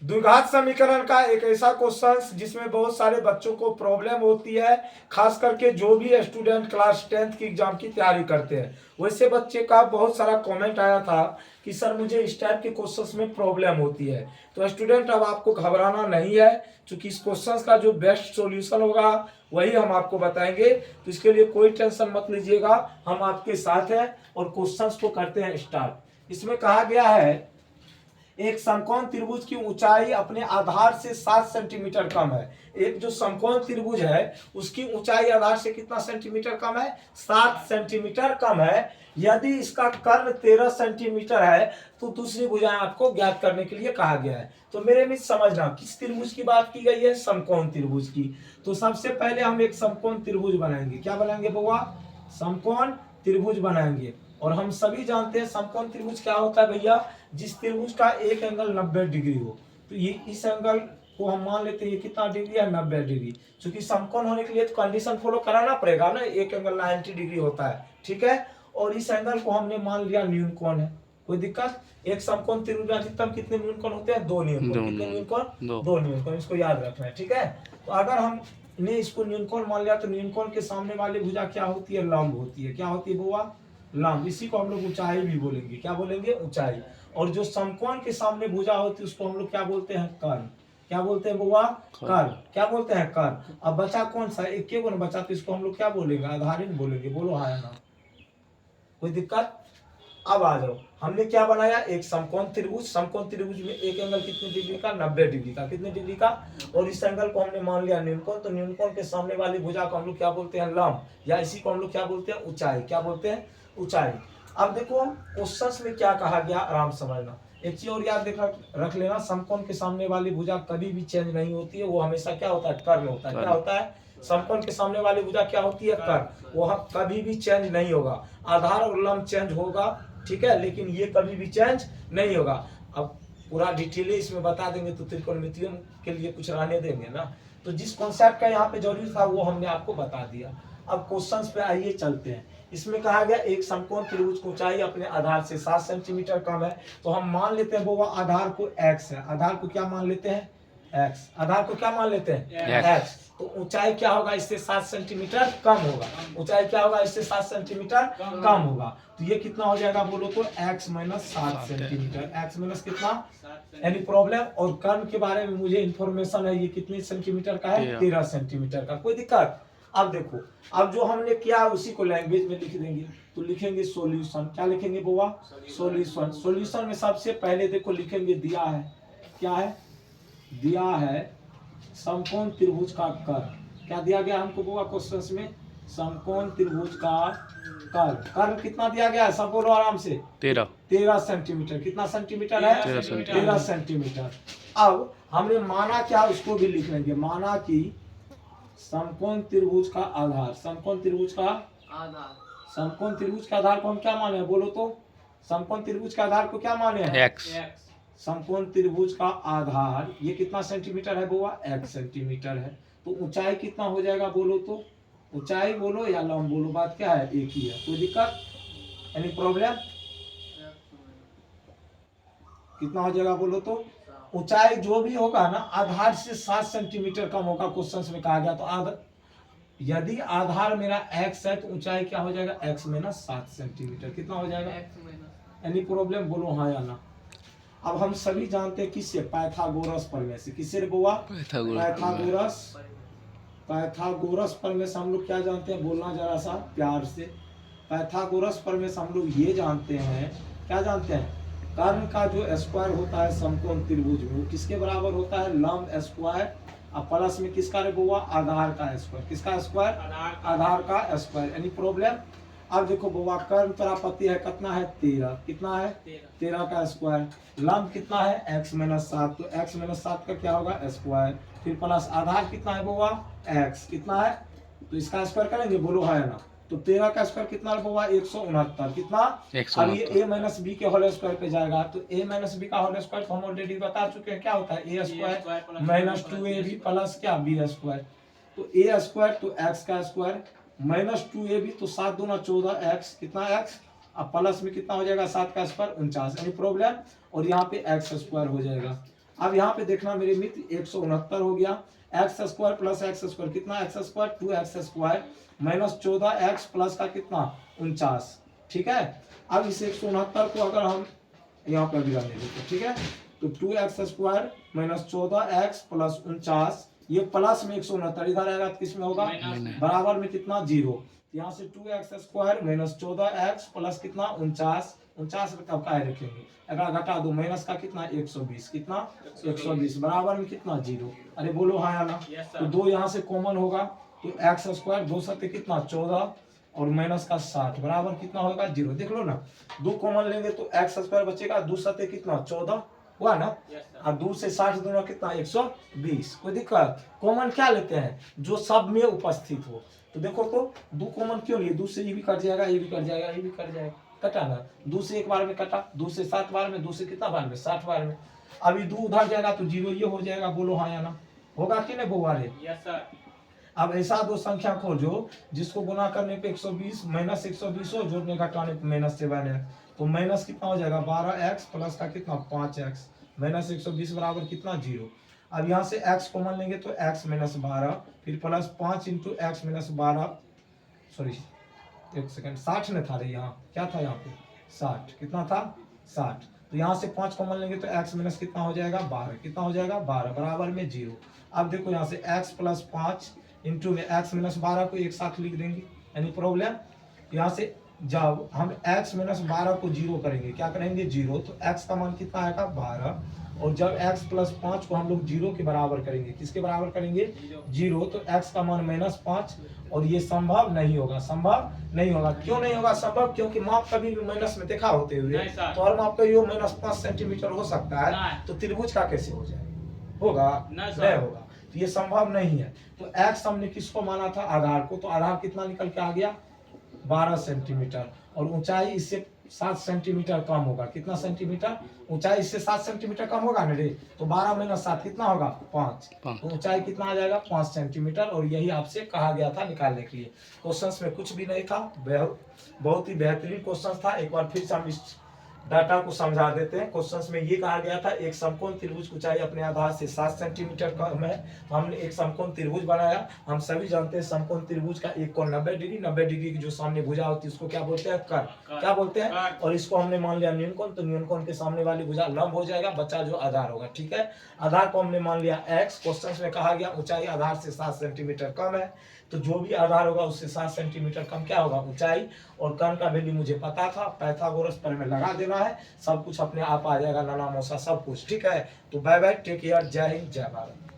द्विघात समीकरण का एक ऐसा क्वेश्चन जिसमें बहुत सारे बच्चों को प्रॉब्लम होती है, खास करके जो भी स्टूडेंट क्लास 10th की एग्जाम की तैयारी करते हैं। वैसे बच्चे का बहुत सारा कमेंट आया था कि सर मुझे इस टाइप के क्वेश्चंस में प्रॉब्लम होती है। तो स्टूडेंट अब आपको घबराना नहीं है, क्योंकि इस क्वेश्चन का जो बेस्ट सॉल्यूशन होगा वही हम आपको बताएंगे। तो इसके लिए कोई टेंशन मत लीजिएगा, हम आपके साथ हैं और क्वेश्चंस को करते हैं स्टार्ट। इसमें कहा गया है एक समकोण त्रिभुज की ऊंचाई अपने आधार से 7 सेंटीमीटर कम है। एक जो समकोण त्रिभुज है उसकी ऊंचाई आधार से कितना सेंटीमीटर कम है? 7 सेंटीमीटर कम है। यदि इसका कर्ण 13 सेंटीमीटर है तो दूसरी भुजाएं आपको ज्ञात करने के लिए कहा गया है। तो मेरे मित्र समझना किस त्रिभुज की बात की गई है? समकोण त्रिभुज की। तो सबसे पहले हम एक समकोण त्रिभुज बनाएंगे। क्या बनाएंगे बउआ? समकोण त्रिभुज बनाएंगे। और हम सभी जानते हैं समकोण त्रिभुज क्या होता है भैया? जिस त्रिभुज का एक एंगल 90 डिग्री हो। तो ये इस एंगल को हम मान लेते हैं ये कितना डिग्री है? 90 डिग्री। क्योंकि समकोण होने के लिए तो कंडीशन फॉलो कराना पड़ेगा ना, एक एंगल 90 डिग्री होता है, ठीक है। और इस एंगल को हमने मान लिया न्यून कोण है। कोई दिक्कत? एक समकोण त्रिभुज में अधिकतम कितने न्यून कोण होते हैं? 2 न्यून कोण। कितने न्यून कोण? 2 न्यून कोण। इसको याद रखना है, ठीक है। तो अगर हमने इसको न्यून कोण मान लिया तो न्यून कोण के सामने वाली भुजा क्या होती है? लंब होती है। क्या होती है बुआ? लंब। इसी को हम लोग ऊंचाई भी बोलेंगे। क्या बोलेंगे? ऊंचाई। और जो समकोण के सामने भुजा होती है उसको हम लोग क्या बोलते हैं? कर्ण। क्या बोलते हैं बुआ? कर्ण। क्या बोलते हैं? कर्ण। अब बचा कौन सा? एक के गुण बचा, तो इसको हम लोग क्या बोलेंगे? आधारित बोलेंगे। बोलो हाँ या ना? कोई दिक्कत? अब आ जाओ, हमने क्या बनाया? एक समकोण त्रिभुज। समकोण त्रिभुज में एक एंगल कितने डिग्री का? 90 डिग्री का। कितने डिग्री का? और इस एंगल को हमने मान लिया न्यून कोण। तो न्यून कोण के सामने वाली भुजा को हम लोग क्या बोलते हैं? लंब। या इसी को हम लोग क्या बोलते हैं? ऊंचाई। क्या बोलते हैं? ऊंचाई। अब देखो क्वेश्चन में क्या कहा गया, आराम समझना। एक चीज और याद रख लेना, समकोण के सामने वाली भुजा कभी भी चेंज नहीं होती है, वो हमेशा क्या होता है? कर्ण होता है। क्या होता है? समकोण के सामने वाली भुजा क्या होती है? कर्ण। वो कभी भी चेंज नहीं होगा। आधार और लंब चेंज होगा, ठीक है, लेकिन ये कभी भी चेंज नहीं होगा। अब पूरा डिटेल इसमें बता देंगे तो त्रिकोणमितियों के लिए कुछ रहने देंगे ना। तो जिस कॉन्सेप्ट का यहाँ पे जरूरी था वो हमने आपको बता दिया। अब क्वेश्चंस पे आइए चलते हैं। इसमें कहा गया एक समकोण त्रिभुज की ऊंचाई अपने आधार से 7 सेंटीमीटर कम है। तो हम मान लेते हैं वो आधार को x है। आधार को क्या मान लेते हैं? x। आधार को क्या मान लेते हैं? x। तो ऊंचाई क्या होगा? इससे 7 सेंटीमीटर कम होगा। ऊंचाई क्या होगा? इससे 7 सेंटीमीटर कम होगा। तो ये कितना हो जाएगा बोलो तो? x minus 7 centimetre. x minus कितना? Any problem? और कर्ण के बारे में मुझे इंफॉर्मेशन है, ये कितने सेंटीमीटर का है? 13 सेंटीमीटर का। कोई दिक्कत? अब देखो, अब जो हमने किया उसी को लैंग्वेज में लिख देंगे। तो लिखेंगे सॉल्यूशन। क्या लिखेंगे बुआ? सॉल्यूशन। सॉल्यूशन में सबसे पहले देखो लिखेंगे दिया है, क्या है? दिया है समकोण त्रिभुज का कर्ण। क्या दिया गया हमको बुआ क्वेश्चन में? समकोण त्रिभुज का कर्ण। कर्ण कितना दिया गया है? सब बोलो आराम से। 13 सेंटीमीटर। कितना सेंटीमीटर है? 13 सेंटीमीटर। अब हमने माना क्या, उसको भी लिख लेंगे। माना कि समकोण त्रिभुज का आधार, समकोण त्रिभुज का आधार, समकोण त्रिभुज के आधार को हम क्या माने? बोलो तो। समकोण त्रिभुज के आधार को क्या माने हैं? x। समकोण त्रिभुज का आधार ये कितना सेंटीमीटर है बुआ? x सेंटीमीटर है। तो ऊंचाई कितना हो जाएगा बोलो तो? ऊंचाई बोलो या लंब बोलो, बात क्या है? एक ही है। कोई दिक्कत? Any problem? कितना हो जाएगा बोलो तो? ऊंचाई जो भी होगा ना आधार से 7 सेंटीमीटर कम होगा। क्वेश्चन में कहा गया। तो यदि आधार मेरा x है तो ऊंचाई क्या हो जाएगा? x minus 7 centimetre. कितना हो जाएगा? Any problem? बोलो हाँ या ना? अब हम सभी जानते हैं किससे? पाइथागोरस प्रमेय से। किससे रे बुआ? पाइथागोरस। पाइथागोरस प्रमेय से हम लोग क्या जानते हैं? बोलना जरा सा प्यार से। पाइथागोरस प्रमेय से हम लोग ये जानते हैं, क्या जानते हैं? कर्ण का जो स्क्वायर होता है समकोण त्रिभुज में वो किसके बराबर होता है? लंब स्क्वायर। अब प्लस में किसका रे बुआ? आधार का स्क्वायर। किसका स्क्वायर? आधार का स्क्वायर। Any problem? अब देखो बुआ, कर्ण परापति है कितना है? 13। कितना है? 13 का स्क्वायर। लंब कितना है? x minus 7। तो x माइनस 7 का क्या होगा? स्क्वायर। फिर प्लस आधार कितना है बुआ? x। कितना है? तो इसका स्क्वायर करेंगे। बोलो है ना? तो 13 का स्क्वायर कितना हुआ? 169। कितना? अब ये a माइनस बी के होल स्क्वायर पे जाएगा। तो a माइनस बी का होल स्क्वायर तो हम ऑलरेडी बता चुके हैं क्या होता है? a square minus 2ab plus क्या? b square. तो a स्क्वायर तो x का स्क्वायर माइनस 2ab तो 7 दूना 14x। कितना x? अब प्लस में कितना हो जाएगा? 7 का स्क्वायर 49। Any problem? और यहाँ पे x स्क्वायर हो जाएगा। अब यहाँ पे देखना मेरे मित्र 169 हो गया। X square plus x square कितना, x square 2x square minus 14x plus का कितना 49। ठीक है, अब इस 169 को अगर हम यहाँ पर भी रहने देते, ठीक है, तो 2x square minus 14x plus 49, ये प्लस में 169 इधर आएगा तो किस में होगा, बराबर में कितना 0। यहाँ से 2x square minus 14x plus कितना 49, 49 कब का रखेंगे, अगर घटा दो माइनस का कितना 120, कितना 120 बराबर में कितना 0। अरे बोलो हाँ या ना। तो 2 यहाँ से कॉमन होगा, तो एक्स स्क्वायर 2 सत्य कितना 14 और माइनस का 60 बराबर कितना होगा 0। देख लो ना, 2 कॉमन लेंगे तो एक्स स्क्वायर बचेगा, 2 सत्य कितना 14 हुआ ना, और 2 से 60 दोनों कितना 120। कोई दिक्कत, कॉमन क्या लेते हैं जो सब में उपस्थित हो। तो देखो तो 2 कॉमन क्यों लिए, 2 से ये भी कट जाएगा, ये भी कट जाएगा, ये भी कट जाएगा, कटा ना, 2 से एक बार में कटा, 2 से 7 बार में, 2 से कितना बार में 60 बार में। अभी 2 उधर जाएगा तो 0 ये हो जाएगा, बोलो हाँ या ना, होगा कि नहीं बुआ रे। अब ऐसा 2 संख्या खोजो जिसको गुना करने पे 120 माइनस 120 हो, जोड़ने घटाने पे माइनस 7 है, तो माइनस कितना हो जाएगा 12x प्लस का कितना 5x माइनस 120 बराबर कितना 0। अब यहाँ से x कॉमन लेंगे तो x माइनस 12 फिर plus 5 into x minus 12, sorry एक सेकंड 60 ने था रे, यहाँ क्या था, यहाँ पे 60 कितना था 60, तो यहाँ से 5 कॉमन लेंगे तो x माइनस कितना हो जाएगा 12, कितना हो जाएगा 12 बराबर में 0। अब देखो यहाँ से x प्लस 5 इंटू में x माइनस 12 को एक साथ लिख देंगे, यानी प्रॉब्लम यहाँ से जब हम x माइनस 12 को 0 करेंगे, क्या करेंगे 0, तो x का मान कितना आएगा 12, और जब x प्लस 5 को हम लोग 0 के बराबर करेंगे, किसके बराबर करेंगे 0, तो x का मान माइनस 5, और ये संभव नहीं होगा, संभव नहीं होगा। क्यों नहीं होगा संभव, क्योंकि माप कभी भी माइनस में देखा होते हुए, तो और माप का ये माइनस 5 सेंटीमीटर हो सकता है, तो त्रिभुज का कैसे हो जाएगा, होगा नहीं होगा, तो ये संभव नहीं है। तो x हमने किसको माना था, आधार को, तो आधार कितना निकल के आ गया 12 सेंटीमीटर, और ऊंचाई इससे 7 सेंटीमीटर कम होगा, कितना सेंटीमीटर, ऊंचाई इससे 7 सेंटीमीटर कम होगा ना रे, तो 12 माइनस 7 कितना होगा 5, तो ऊंचाई कितना आ जाएगा 5 सेंटीमीटर, और यही आपसे कहा गया था निकालने के लिए। क्वेश्चंस में कुछ भी नहीं था, बहुत ही बेहतरीन क्वेश्चन था। एक बार फिर से हम इस डाटा को समझा देते हैं। क्वेश्चंस में ये कहा गया था एक समकोण त्रिभुज की ऊंचाई अपने आधार से 7 सेंटीमीटर कम है, हमने एक समकोण त्रिभुज बनाया। हम सभी जानते हैं समकोण त्रिभुज का एक कोण 90 डिग्री, 90 डिग्री की जो सामने भुजा होती है उसको क्या बोलते हैं, कर, क्या बोलते हैं, और इसको हमने मान लिया न्यून कोण, तो न्यून कोण के सामने वाली भुजा लंब हो जाएगा, बच्चा जो आधार होगा। ठीक है, आधार को हमने मान लिया x, क्वेश्चन में कहा गया ऊंचाई आधार से 7 सेंटीमीटर कम है, तो जो भी आधार होगा उससे 7 सेंटीमीटर कम क्या होगा ऊंचाई, और कर्ण का वैल्यू मुझे पता था, पाइथागोरस पर में लगा देना है, सब कुछ अपने आप आ जाएगा, नाना मौसा सब कुछ। ठीक है, तो बाय बाय, टेक केयर, जय हिंद जय भारत।